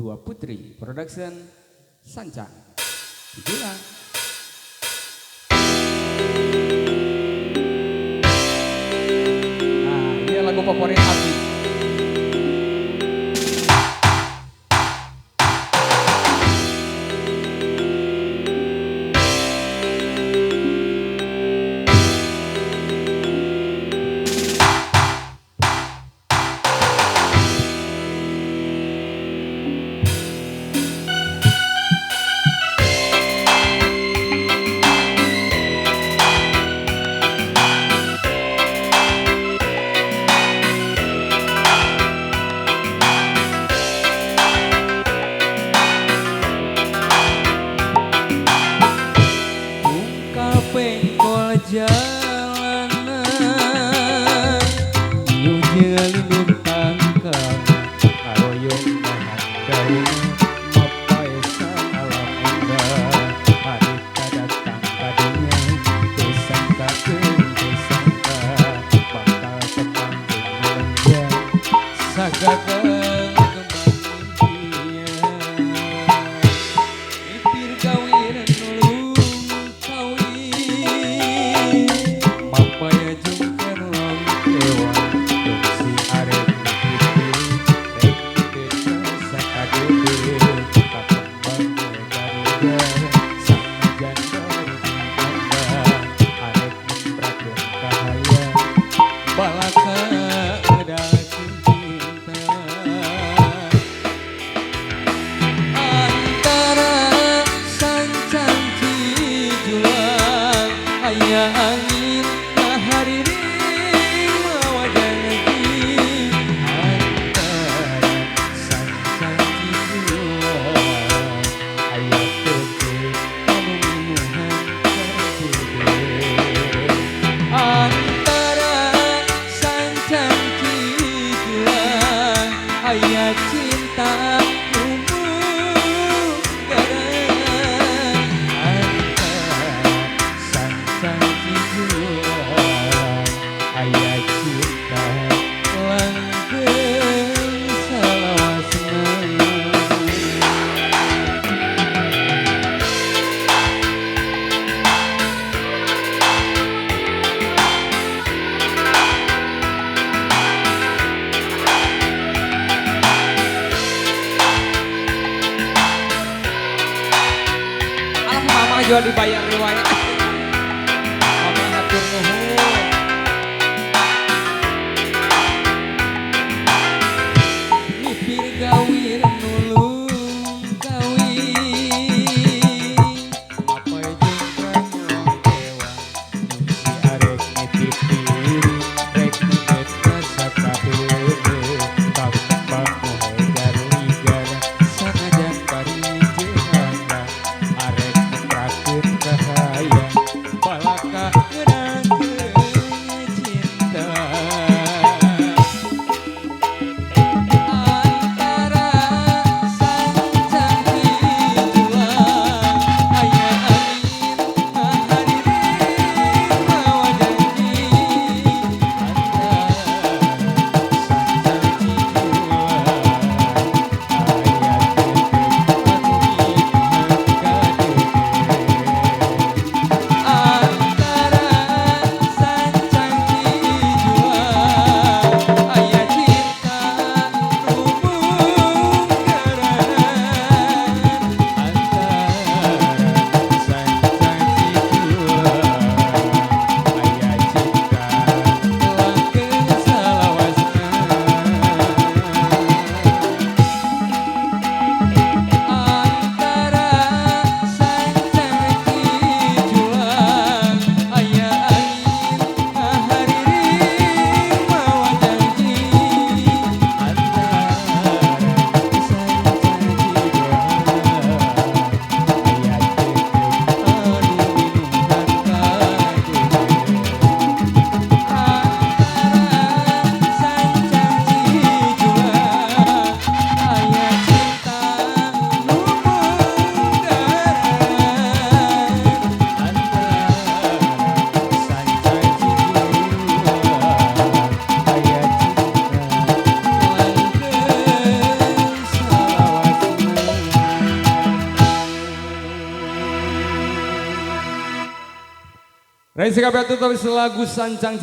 Dua Putri Production Sancang Gila. Nah, ini lagu favorit Abi. Pengkol jalanan yu jeung bintang kang aroyong bahan daun mapaesan alam indah hari kadatang kadinya disangka bakal ketanggung melenjang sagagang kembang impian mipir gawir nulung angin kahariring mawajan lagi antara sang-sang cijuan ayat tete pemumuhan tertutup antara sang-sang cijuan ayat cinta jual dibayar riwayat mama hatur nuhun mipir gawir nulung gawir mapai jeung nyong kewan si arek nitip diri rek nudet kasakabeune kampang mohe garligar sanajan pari jeung arek kahaya Rai sikap tutup lagu Sancang